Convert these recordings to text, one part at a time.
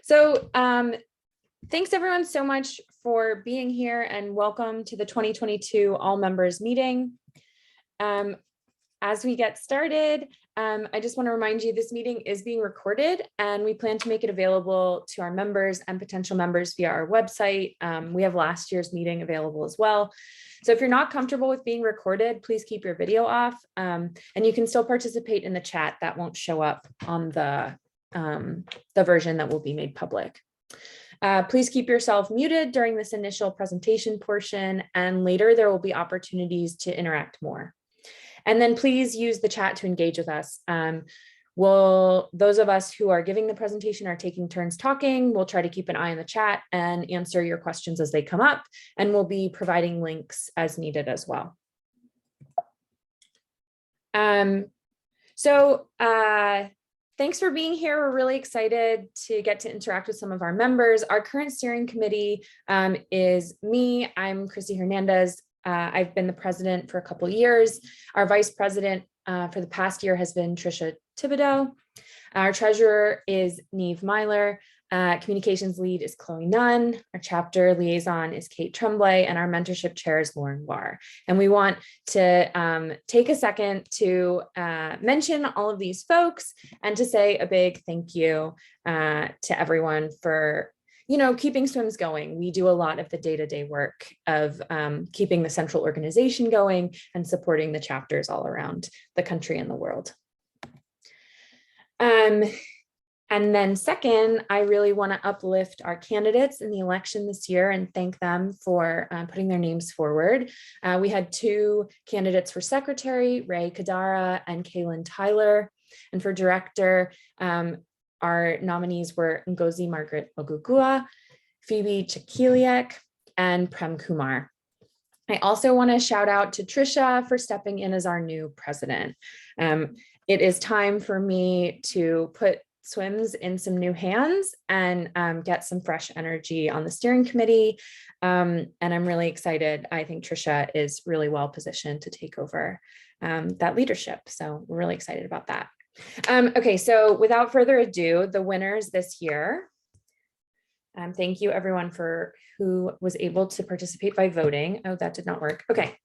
So thanks everyone so much for being here and welcome to the 2022 All Members meeting. As we get started, I just want to remind you this meeting is being recorded and we plan to make it available to our members and potential members via our website. We have last year's meeting available as well. So if you're not comfortable with being recorded, please keep your video off and you can still participate in the chat. That won't show up on the version that will be made public. Please keep yourself muted during this initial presentation portion, and later there will be opportunities to interact more. And then please use the chat to engage with us. Those of us who are giving the presentation are taking turns talking. We'll try to keep an eye on the chat and answer your questions as they come up, and we'll be providing links as needed as well. Thanks for being here. We're really excited to get to interact with some of our members. Our current steering committee is me. I'm Chrissy Hernandez. I've been the president for a couple of years. Our vice president for the past year has been Trisha Thibodeau. Our treasurer is Neve Myler. Communications lead is Chloe Nunn. Our chapter liaison is Kate Tremblay, and our mentorship chair is Lauren Warr. And we want to take a second to mention all of these folks and to say a big thank you to everyone for keeping SWMS going. We do a lot of the day-to-day work of keeping the central organization going and supporting the chapters all around the country and the world. And then second, I really want to uplift our candidates in the election this year and thank them for putting their names forward. We had two candidates for secretary, Ray Kadara and Kaylin Tyler. And for director, our nominees were Ngozi Margaret Ogugua, Phoebe Chakiliak, and Prem Kumar. I also want to shout out to Trisha for stepping in as our new president. It is time for me to put SWMS in some new hands and get some fresh energy on the steering committee. And I'm really excited. I think Trisha is really well positioned to take over that leadership. So we're really excited about that. Okay, so without further ado, the winners this year. Thank you everyone who was able to participate by voting. Oh, that did not work. Okay.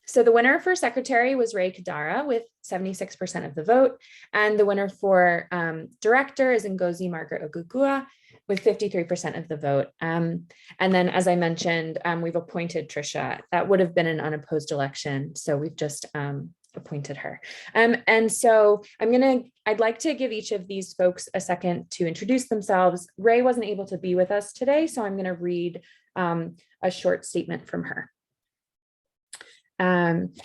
So the winner for secretary was Ray Kadara with 76% of the vote. And the winner for director is Ngozi Margaret Ogugua with 53% of the vote. And then, as I mentioned, we've appointed Trisha. That would have been an unopposed election. So we've just appointed her. And so I'd like to give each of these folks a second to introduce themselves. Ray wasn't able to be with us today, so I'm going to read a short statement from her.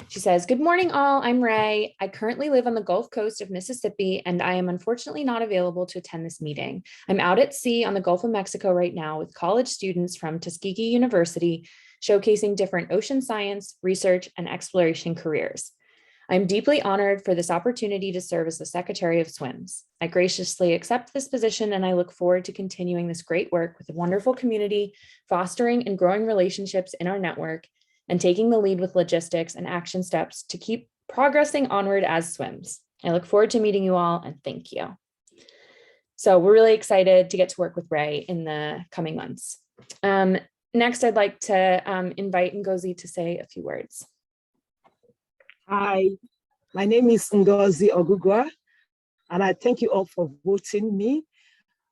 She says, "Good morning all, I'm Ray. I currently live on the Gulf Coast of Mississippi and I am unfortunately not available to attend this meeting. I'm out at sea on the Gulf of Mexico right now with college students from Tuskegee University showcasing different ocean science, research, and exploration careers. I'm deeply honored for this opportunity to serve as the Secretary of SWMS. I graciously accept this position and I look forward to continuing this great work with a wonderful community, fostering and growing relationships in our network, and taking the lead with logistics and action steps to keep progressing onward as SWMS. I look forward to meeting you all and thank you." So we're really excited to get to work with Ray in the coming months. Next, I'd like to invite Ngozi to say a few words. Hi, my name is Ngozi Ogugua, and I thank you all for voting me.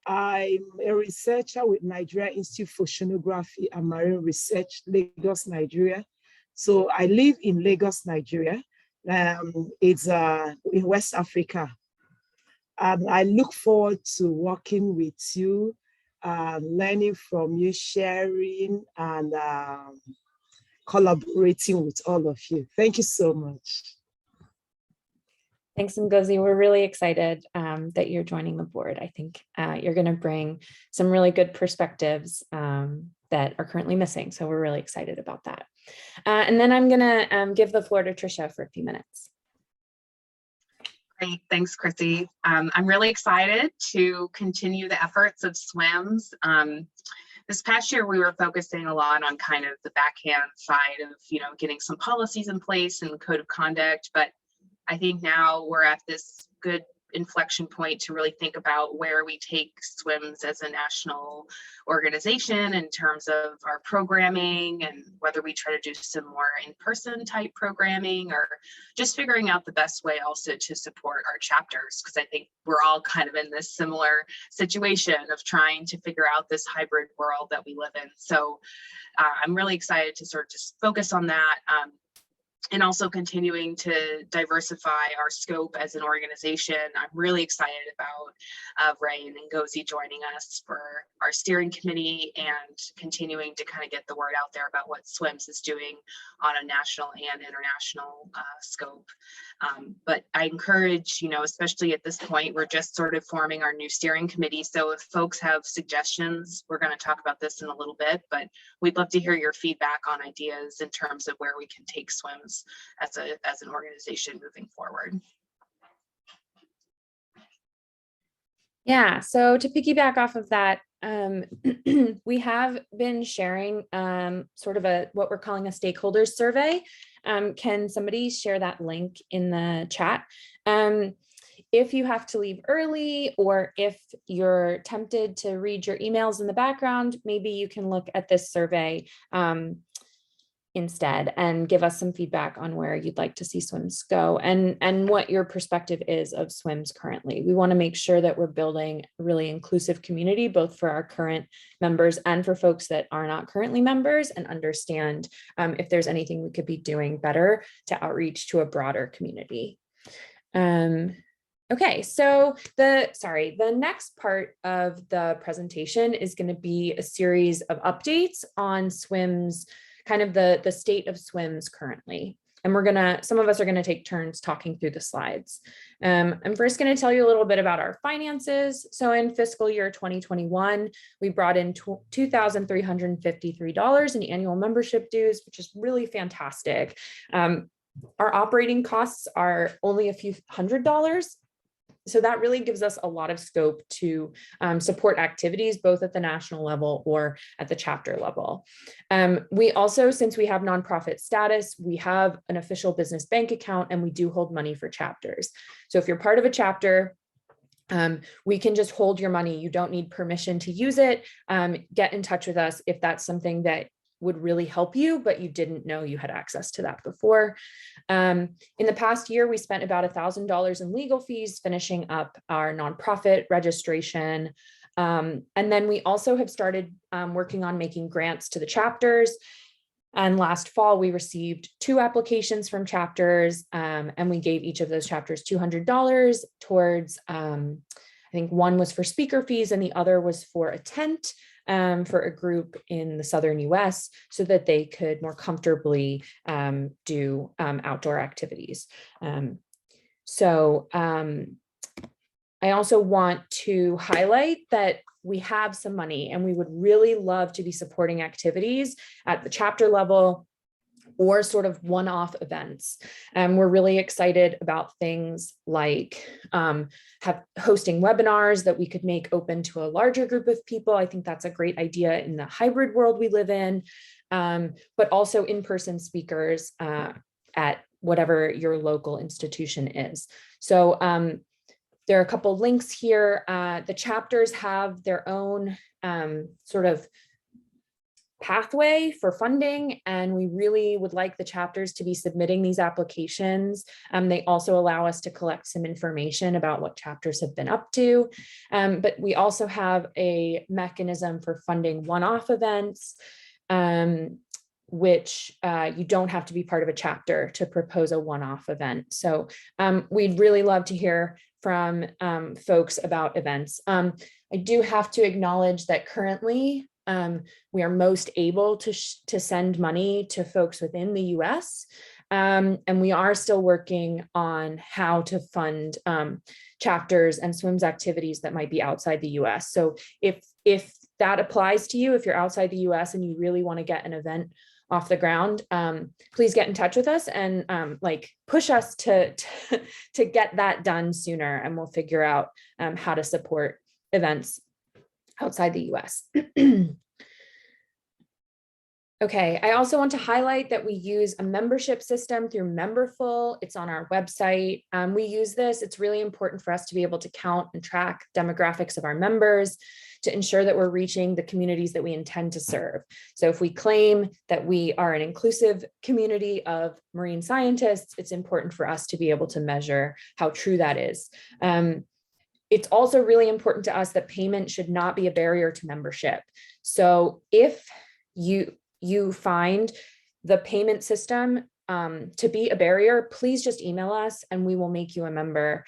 I'm a researcher with Nigeria Institute for Oceanography and Marine Research, Lagos, Nigeria. So I live in Lagos, Nigeria. It's in West Africa. And I look forward to working with you, learning from you, sharing and collaborating with all of you. Thank you so much. Thanks, Ngozi. We're really excited that you're joining the board. I think you're going to bring some really good perspectives that are currently missing. So we're really excited about that. And then I'm going to give the floor to Trisha for a few minutes. Great, thanks, Chrissy. I'm really excited to continue the efforts of SWMS. This past year, we were focusing a lot on kind of the backhand side of, getting some policies in place and code of conduct, but I think now we're at this good inflection point to really think about where we take SWMS as a national organization in terms of our programming, and whether we try to do some more in-person type programming, or just figuring out the best way also to support our chapters, because I think we're all kind of in this similar situation of trying to figure out this hybrid world that we live in. So I'm really excited to sort of just focus on that. And also continuing to diversify our scope as an organization. I'm really excited about Ray and Ngozi joining us for our steering committee, and continuing to kind of get the word out there about what SWMS is doing on a national and international scope. But I encourage, especially at this point, we're just sort of forming our new steering committee. So if folks have suggestions, we're going to talk about this in a little bit, but we'd love to hear your feedback on ideas in terms of where we can take SWMS as an organization moving forward. Yeah, so to piggyback off of that, we have been sharing sort of what we're calling a stakeholders survey. Can somebody share that link in the chat? If you have to leave early, or if you're tempted to read your emails in the background, maybe you can look at this survey instead and give us some feedback on where you'd like to see SWMS go, and what your perspective is of SWMS currently. We want to make sure that we're building a really inclusive community, both for our current members and for folks that are not currently members, and understand if there's anything we could be doing better to outreach to a broader community. Okay, so the next part of the presentation is going to be a series of updates on SWMS, kind of the state of SWMS currently. And some of us are going to take turns talking through the slides. I'm first going to tell you a little bit about our finances. So in fiscal year 2021, we brought in $2,353 in annual membership dues, which is really fantastic. Our operating costs are only a few $100s. So that really gives us a lot of scope to support activities, both at the national level or at the chapter level. We also, since we have nonprofit status, we have an official business bank account, and we do hold money for chapters. So if you're part of a chapter, we can just hold your money. You don't need permission to use it. Get in touch with us if that's something that would really help you, but you didn't know you had access to that before. In the past year, we spent about $1,000 in legal fees, finishing up our nonprofit registration. And then we also have started working on making grants to the chapters. And last fall, we received 2 applications from chapters, and we gave each of those chapters $200 towards, I think one was for speaker fees and the other was for a tent for a group in the southern US, so that they could more comfortably do outdoor activities. I also want to highlight that we have some money, and we would really love to be supporting activities at the chapter level or sort of one-off events. We're really excited about things like hosting webinars that we could make open to a larger group of people. I think that's a great idea in the hybrid world we live in, but also in-person speakers at whatever your local institution is. So there are a couple links here. The chapters have their own sort of pathway for funding, and we really would like the chapters to be submitting these applications. They also allow us to collect some information about what chapters have been up to, but we also have a mechanism for funding one-off events, which you don't have to be part of a chapter to propose a one-off event. So we'd really love to hear from folks about events. I do have to acknowledge that currently we are most able to send money to folks within the US, and we are still working on how to fund chapters and SWMS activities that might be outside the US. So if that applies to you, if you're outside the US and you really want to get an event off the ground, please get in touch with us and push us to get that done sooner, and we'll figure out how to support events outside the US. Okay, I also want to highlight that we use a membership system through Memberful. It's on our website. We use this. It's really important for us to be able to count and track demographics of our members to ensure that we're reaching the communities that we intend to serve. So if we claim that we are an inclusive community of marine scientists, it's important for us to be able to measure how true that is. It's also really important to us that payment should not be a barrier to membership. So if you find the payment system to be a barrier, please just email us and we will make you a member.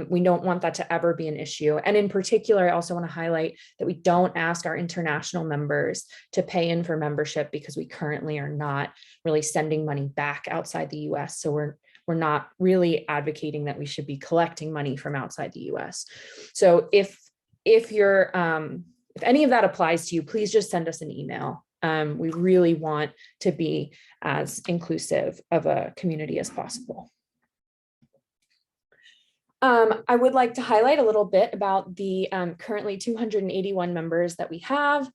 We don't want that to ever be an issue. And in particular, I also want to highlight that we don't ask our international members to pay in for membership because we currently are not really sending money back outside the US. So we're not really advocating that we should be collecting money from outside the US. So if any of that applies to you, please just send us an email. We really want to be as inclusive of a community as possible. I would like to highlight a little bit about the currently 281 members that we have.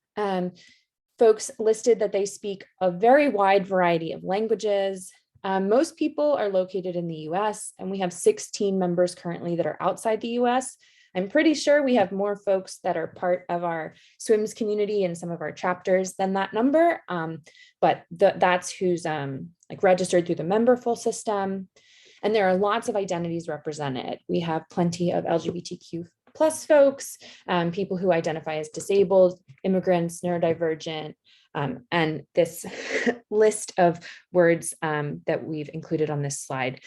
Folks listed that they speak a very wide variety of languages. Most people are located in the US, and we have 16 members currently that are outside the US. I'm pretty sure we have more folks that are part of our SWMS community and some of our chapters than that number, but that's who's like registered through the Memberful system. And there are lots of identities represented. We have plenty of LGBTQ plus folks, people who identify as disabled, immigrants, neurodivergent, and this list of words that we've included on this slide.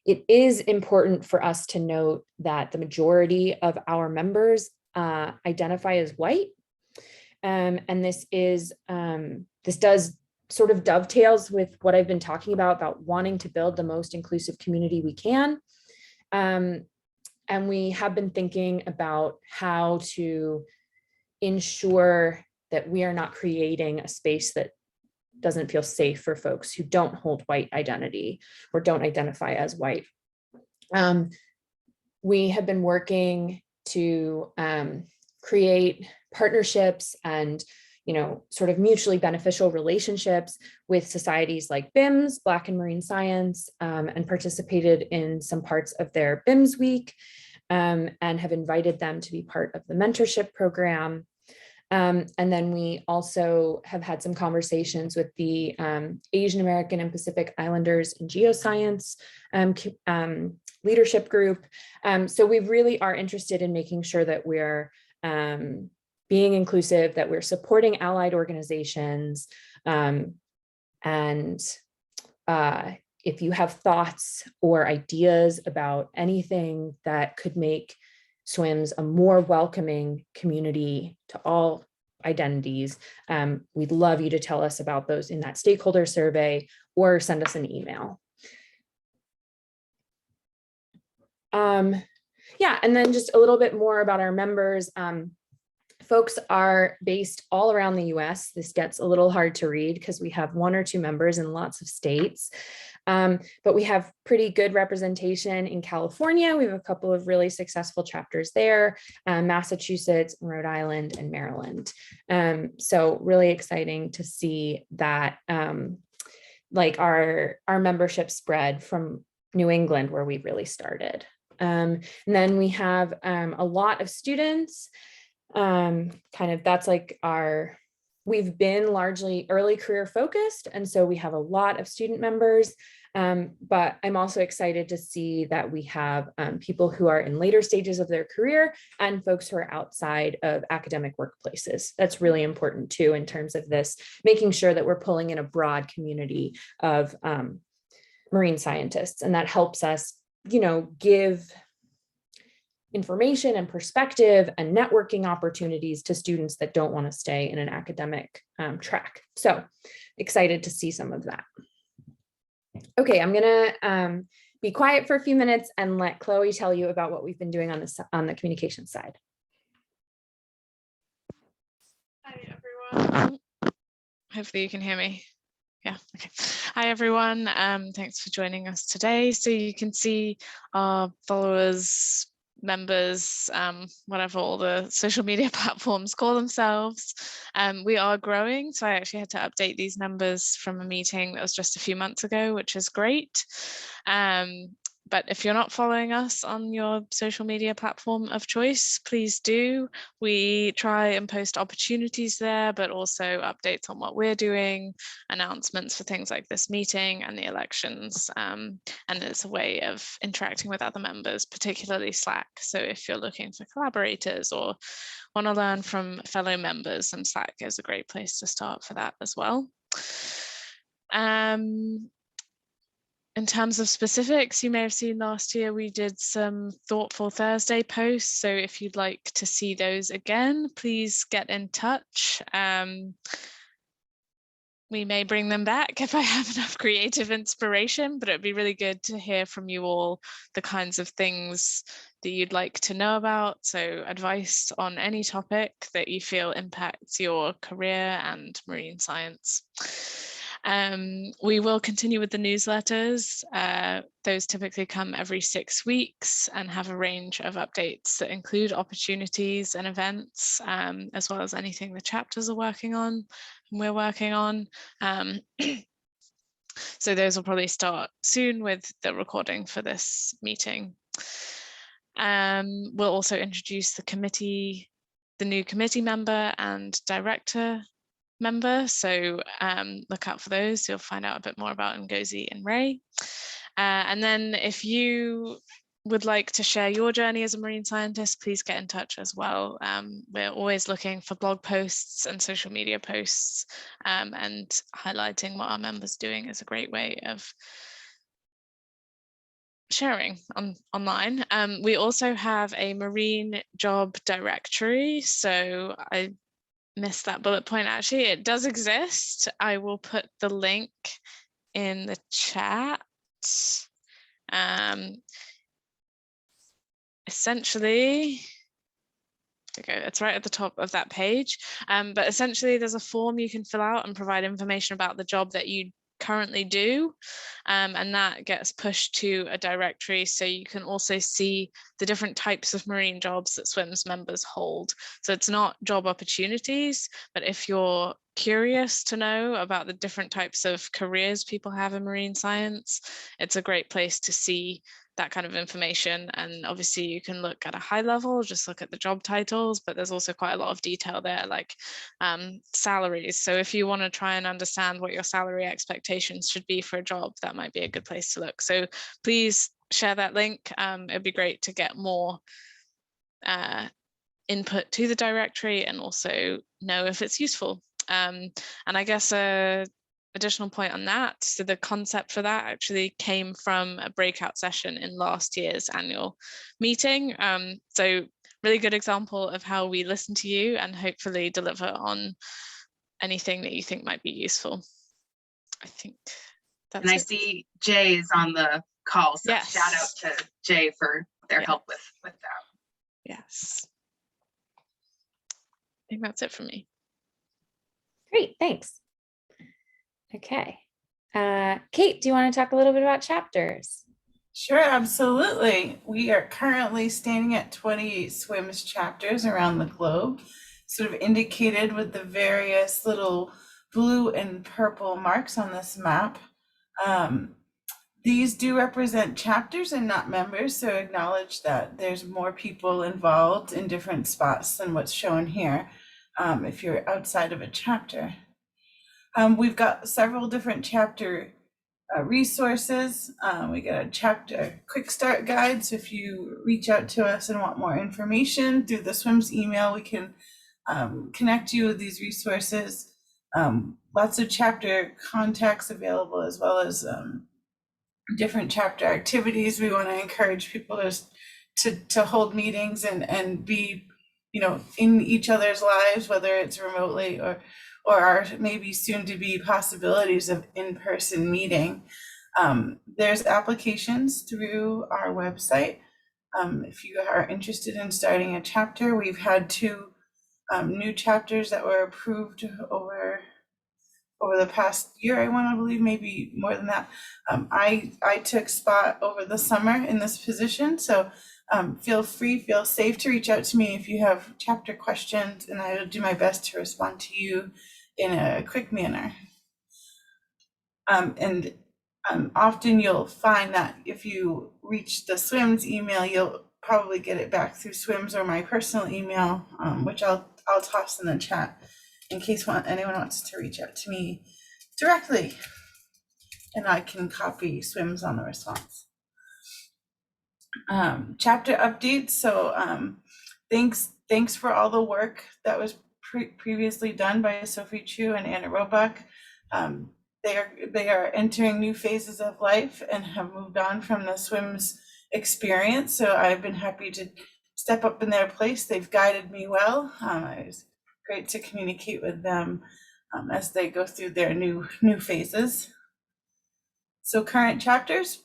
It is important for us to note that the majority of our members identify as white. And this does sort of dovetails with what I've been talking about wanting to build the most inclusive community we can. And we have been thinking about how to ensure that we are not creating a space that doesn't feel safe for folks who don't hold white identity or don't identify as white. We have been working to create partnerships and sort of mutually beneficial relationships with societies like BIMS, Black and Marine Science, and participated in some parts of their BIMS week, and have invited them to be part of the mentorship program. And then we also have had some conversations with the Asian American and Pacific Islanders in Geoscience leadership group. So we really are interested in making sure that we're being inclusive, that we're supporting allied organizations. And if you have thoughts or ideas about anything that could make SWMS a more welcoming community to all identities, we'd love you to tell us about those in that stakeholder survey or send us an email. Yeah, and then just a little bit more about our members. Folks are based all around the US. This gets a little hard to read because we have 1 or 2 members in lots of states. But we have pretty good representation in California. We have a couple of really successful chapters there, Massachusetts, Rhode Island, and Maryland. So really exciting to see that like our membership spread from New England, where we really started. And then we have a lot of students. That's like we've been largely early career focused. And so we have a lot of student members, but I'm also excited to see that we have people who are in later stages of their career and folks who are outside of academic workplaces. That's really important too, in terms of this, making sure that we're pulling in a broad community of marine scientists. And that helps us, give information and perspective and networking opportunities to students that don't want to stay in an academic track. So excited to see some of that. Okay, I'm gonna be quiet for a few minutes and let Chloe tell you about what we've been doing on the communication side. Hi, everyone. Hopefully you can hear me. Yeah, okay. Hi, everyone. Thanks for joining us today. So you can see our followers members, whatever all the social media platforms call themselves. We are growing, so I actually had to update these numbers from a meeting that was just a few months ago, which is great. But if you're not following us on your social media platform of choice, please do. We try and post opportunities there, but also updates on what we're doing, announcements for things like this meeting and the elections. And it's a way of interacting with other members, particularly Slack. So if you're looking for collaborators or want to learn from fellow members, then Slack is a great place to start for that as well. In terms of specifics, you may have seen last year we did some Thoughtful Thursday posts. So if you'd like to see those again, please get in touch. We may bring them back if I have enough creative inspiration, but it'd be really good to hear from you all the kinds of things that you'd like to know about. So advice on any topic that you feel impacts your career and marine science. We will continue with the newsletters. Those typically come every 6 weeks and have a range of updates that include opportunities and events, as well as anything the chapters are working on and we're working on. So those will probably start soon with the recording for this meeting. We'll also introduce the new committee member and director member, so look out for those. You'll find out a bit more about Ngozi and Ray. And then if you would like to share your journey as a marine scientist, please get in touch as well. We're always looking for blog posts and social media posts, and highlighting what our members are doing is a great way of sharing online. We also have a marine job directory, so I missed that bullet point. Actually, it does exist. I will put the link in the chat. Essentially, okay, it's right at the top of that page. But essentially, there's a form you can fill out and provide information about the job that you currently do, and that gets pushed to a directory, so you can also see the different types of marine jobs that SWMS members hold. So it's not job opportunities, but if you're curious to know about the different types of careers people have in marine science, it's a great place to see that kind of information. And obviously you can look at a high level, just look at the job titles, but there's also quite a lot of detail there, like salaries. So if you want to try and understand what your salary expectations should be for a job, that might be a good place to look. So please share that link. It'd be great to get more input to the directory and also know if it's useful. And I guess additional point on that, so the concept for that actually came from a breakout session in last year's annual meeting. So really good example of how we listen to you and hopefully deliver on anything that you think might be useful. I think that's and I it. see Jay is on the call, so yes. Shout out to Jay for their help with that. Yes, I think that's it for me. Great, thanks. Okay. Kate, do you want to talk a little bit about chapters? Sure, absolutely. We are currently standing at 28 SWMS chapters around the globe, sort of indicated with the various little blue and purple marks on this map. These do represent chapters and not members, so acknowledge that there's more people involved in different spots than what's shown here if you're outside of a chapter. We've got several different chapter resources. We got a chapter quick start guide, so if you reach out to us and want more information through the SWMS email, we can connect you with these resources. Lots of chapter contacts available, as well as different chapter activities. We want to encourage people to hold meetings and be, in each other's lives, whether it's remotely or are maybe soon to be possibilities of in-person meeting. There's applications through our website. If you are interested in starting a chapter, we've had 2 new chapters that were approved over the past year, I want to believe, maybe more than that. I took spot over the summer in this position, so feel safe to reach out to me if you have chapter questions, and I will do my best to respond to you in a quick manner. Often you'll find that if you reach the SWMS email, you'll probably get it back through SWMS or my personal email, which I'll toss in the chat in case anyone wants to reach out to me directly, and I can copy SWMS on the response. Chapter updates. So thanks for all the work that was previously done by Sophie Chu and Anna Roebuck. They are entering new phases of life and have moved on from the SWMS experience. So I've been happy to step up in their place. They've guided me well. It was great to communicate with them as they go through their new phases. So current chapters.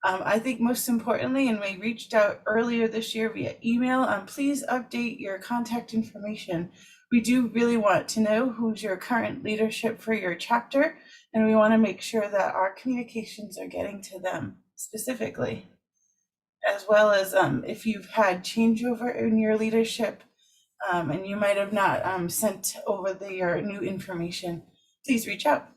I think most importantly, and we reached out earlier this year via email, please update your contact information. We do really want to know who's your current leadership for your chapter, and we want to make sure that our communications are getting to them specifically, as well as if you've had changeover in your leadership and you might have not sent over your new information, please reach out.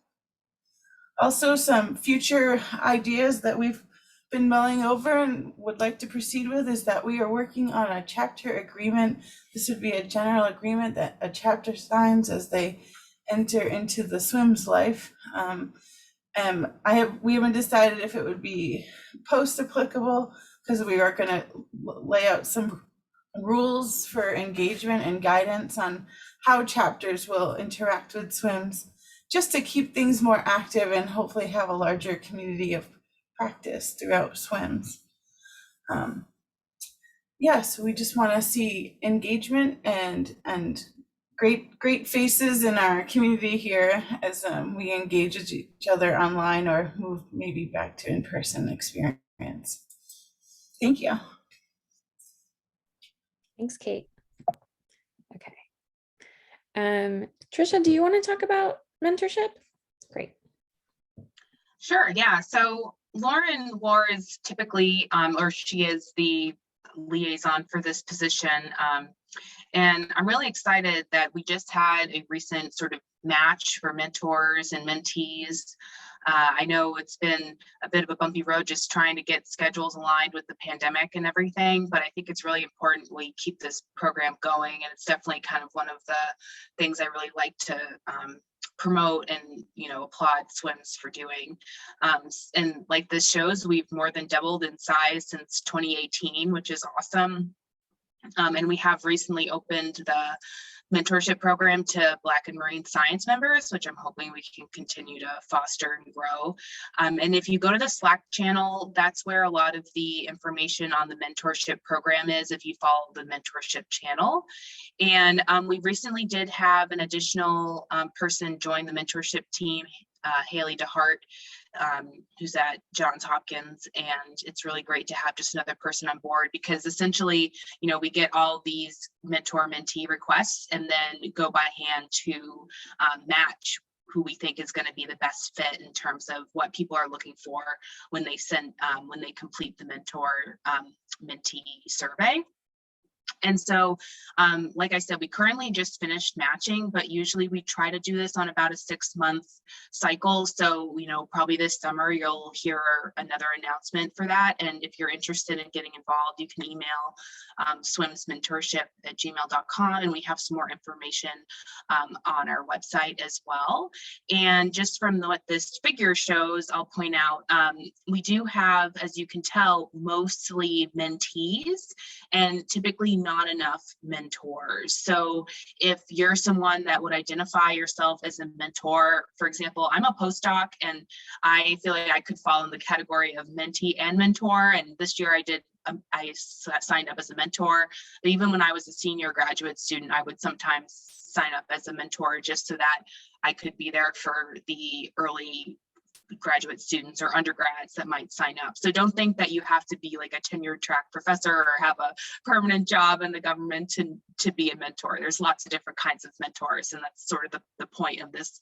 Also, some future ideas that we've been mulling over and would like to proceed with is that we are working on a chapter agreement. This would be a general agreement that a chapter signs as they enter into the SWMS life. We haven't decided if it would be post applicable, because we are going to lay out some rules for engagement and guidance on how chapters will interact with SWMS, just to keep things more active and hopefully have a larger community of practice throughout SWMS. So we just want to see engagement and great faces in our community here as we engage with each other online or move maybe back to in-person experience. Thank you. Thanks, Kate. Okay. Trisha, do you want to talk about mentorship? Great. Sure, yeah. So Lauren War is typically, or she is the liaison for this position. And I'm really excited that we just had a recent sort of match for mentors and mentees. I know it's been a bit of a bumpy road just trying to get schedules aligned with the pandemic and everything, but I think it's really important we keep this program going, and it's definitely kind of one of the things I really like to promote and applaud SWMS for doing. And like this shows, we've more than doubled in size since 2018, which is awesome. And we have recently opened the mentorship program to Black and Marine Science members, which I'm hoping we can continue to foster and grow. And if you go to the Slack channel, that's where a lot of the information on the mentorship program is, if you follow the mentorship channel. And we recently did have an additional person join the mentorship team, Haley DeHart, who's at Johns Hopkins, and it's really great to have just another person on board, because essentially, we get all these mentor-mentee requests and then go by hand to match who we think is going to be the best fit in terms of what people are looking for when they complete the mentor-mentee survey. And so, like I said, we currently just finished matching, but usually we try to do this on about a 6-month cycle. So, probably this summer you'll hear another announcement for that. And if you're interested in getting involved, you can email swmsmentorship@gmail.com, and we have some more information on our website as well. And just from what this figure shows, I'll point out, we do have, as you can tell, mostly mentees and typically not enough mentors. So if you're someone that would identify yourself as a mentor, for example, I'm a postdoc and I feel like I could fall in the category of mentee and mentor. And this year I signed up as a mentor. But even when I was a senior graduate student, I would sometimes sign up as a mentor just so that I could be there for the early graduate students or undergrads that might sign up. So don't think that you have to be like a tenured track professor or have a permanent job in the government to be a mentor. There's lots of different kinds of mentors, and that's sort of the point of this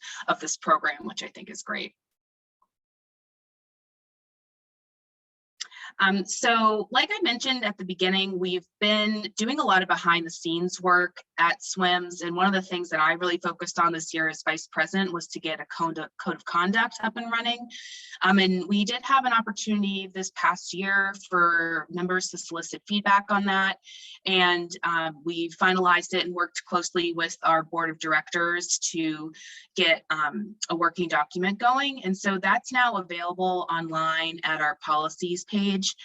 program, which I think is great. So like I mentioned at the beginning, we've been doing a lot of behind the scenes work at SWMS. And one of the things that I really focused on this year as vice president was to get a code of conduct up and running. And we did have an opportunity this past year for members to solicit feedback on that. And we finalized it and worked closely with our board of directors to get a working document going. And so that's now available online at our policies page.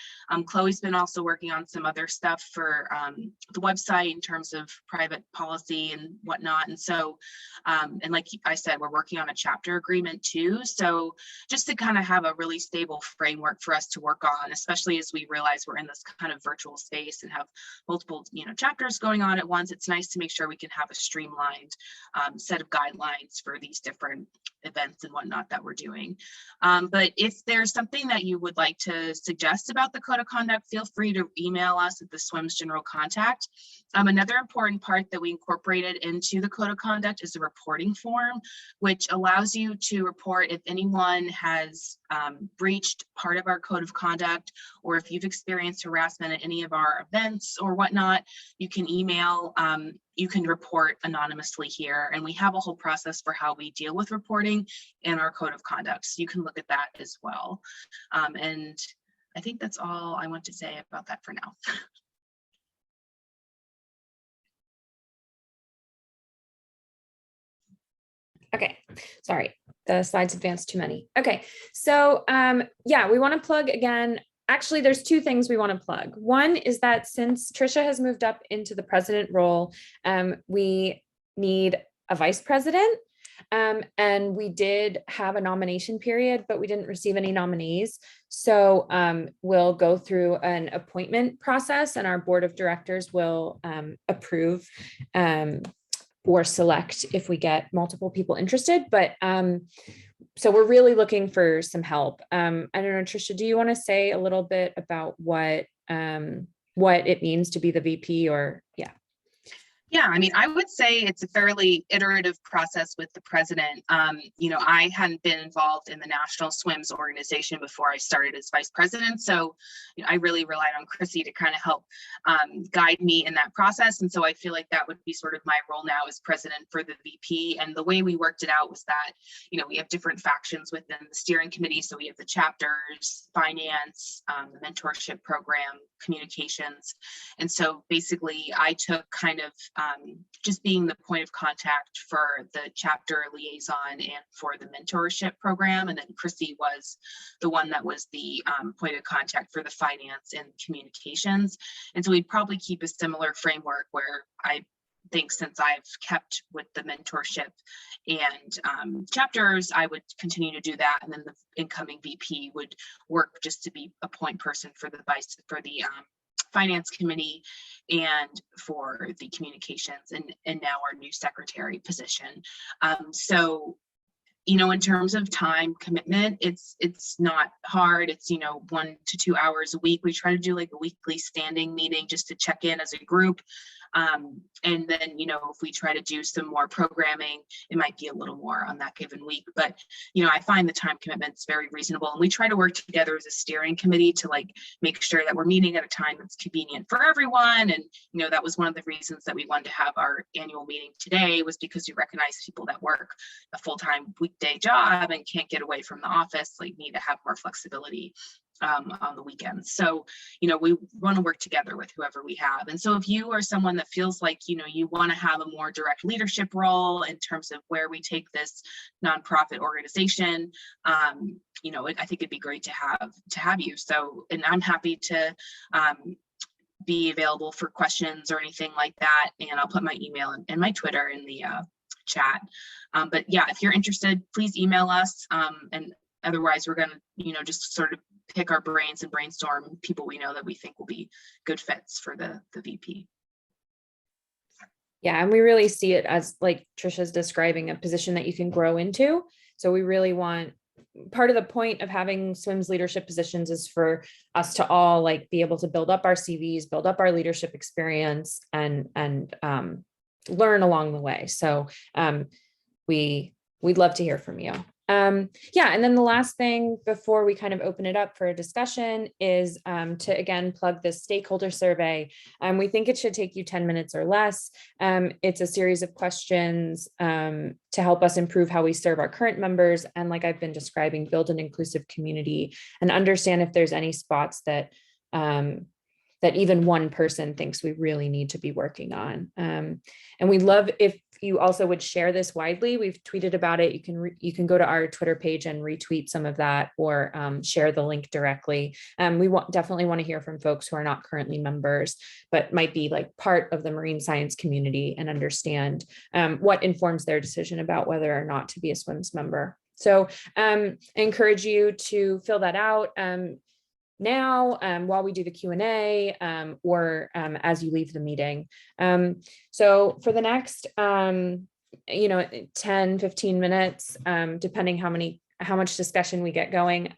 Chloe's been also working on some other stuff for the website in terms of private policy and whatnot. And so, and like I said, we're working on a chapter agreement too. So just to kind of have a really stable framework for us to work on, especially as we realize we're in this kind of virtual space and have multiple, chapters going on at once, it's nice to make sure we can have a streamlined set of guidelines for these different events and whatnot that we're doing. But if there's something that you would like to suggest about the code of conduct, feel free to email us at the SWMS general contact. Another important part that we incorporated into the code of conduct is a reporting form, which allows you to report if anyone has breached part of our code of conduct, or if you've experienced harassment at any of our events or whatnot, you can email, you can report anonymously here. And we have a whole process for how we deal with reporting in our code of conduct. So you can look at that as well. And I think that's all I want to say about that for now. Okay, sorry, the slides advanced too many. Okay, so yeah, we want to plug again. Actually, there's two things we want to plug. One is that since Trisha has moved up into the president role, we need a vice president. And we did have a nomination period, but we didn't receive any nominees. So we'll go through an appointment process and our board of directors will approve or select if we get multiple people interested. But so we're really looking for some help. I don't know, Trisha, do you want to say a little bit about what it means to be the VP or yeah? Yeah, I mean, I would say it's a fairly iterative process with the president. I hadn't been involved in the National SWMS organization before I started as vice president. So I really relied on Chrissy to kind of help guide me in that process. And so I feel like that would be sort of my role now as president for the VP. And the way we worked it out was that, we have different factions within the steering committee. So we have the chapters, finance, the mentorship program, communications. And so basically I took kind of just being the point of contact for the chapter liaison and for the mentorship program. And then Chrissy was the one that was the point of contact for the finance and communications. And so we'd probably keep a similar framework where I think since I've kept with the mentorship and chapters, I would continue to do that. And then the incoming VP would work just to be a point person for the finance committee and for the communications and now our new secretary position. So, in terms of time commitment, it's not hard. It's, 1 to 2 hours a week. We try to do like a weekly standing meeting just to check in as a group. And then, if we try to do some more programming, it might be a little more on that given week. But, I find the time commitments very reasonable. And we try to work together as a steering committee to make sure that we're meeting at a time that's convenient for everyone. And, that was one of the reasons that we wanted to have our annual meeting today, was because we recognize people that work a full-time weekday job and can't get away from the office, need to have more flexibility on the weekends. So, we want to work together with whoever we have. And so if you are someone that feels like, you want to have a more direct leadership role in terms of where we take this nonprofit organization, I think it'd be great to have you. So, and I'm happy to be available for questions or anything like that. And I'll put my email and my Twitter in the chat. But yeah, if you're interested, please email us. And otherwise we're going to, just sort of pick our brains and brainstorm people we know that we think will be good fits for the VP. Yeah, and we really see it as, like Trisha's describing, a position that you can grow into. So we really want, part of the point of having SWMS leadership positions is for us to all be able to build up our CVs, build up our leadership experience and learn along the way. So we'd love to hear from you. Yeah, and then the last thing before we kind of open it up for a discussion is to again plug this stakeholder survey. We think it should take you 10 minutes or less. It's a series of questions to help us improve how we serve our current members, and like I've been describing, build an inclusive community and understand if there's any spots that that even one person thinks we really need to be working on. And we'd love if you also would share this widely. We've tweeted about it. You can go to our Twitter page and retweet some of that, or share the link directly. We definitely want to hear from folks who are not currently members, but might be like part of the marine science community and understand what informs their decision about whether or not to be a SWMS member. So I encourage you to fill that out now while we do the Q&A, or as you leave the meeting. So for the next 10, 15 minutes, depending how much discussion we get going,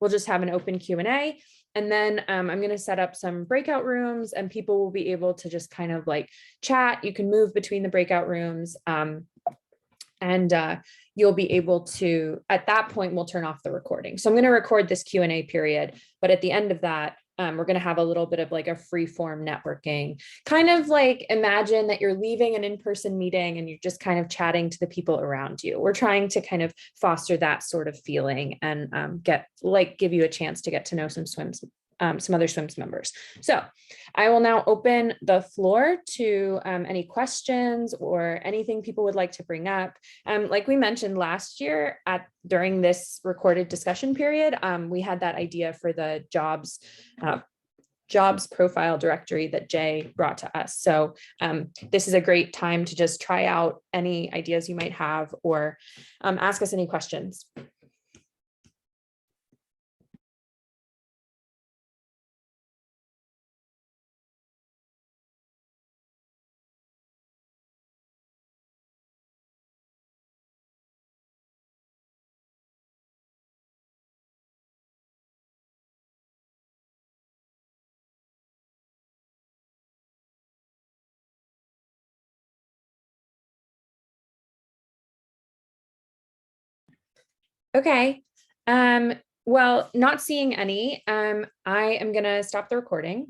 we'll just have an open Q&A. And then I'm going to set up some breakout rooms, and people will be able to just kind of like chat. You can move between the breakout rooms. And you'll be able to, at that point, we'll turn off the recording. So I'm going to record this Q&A period, but at the end of that, we're going to have a little bit of like a free form networking, kind of like imagine that you're leaving an in-person meeting and you're just kind of chatting to the people around you. We're trying to kind of foster that sort of feeling and give you a chance to get to know some other SWMS members. So I will now open the floor to any questions or anything people would like to bring up. Like we mentioned last year during this recorded discussion period, we had that idea for the jobs profile directory that Jay brought to us. So this is a great time to just try out any ideas you might have, or ask us any questions. Okay. Well, not seeing any, I am going to stop the recording.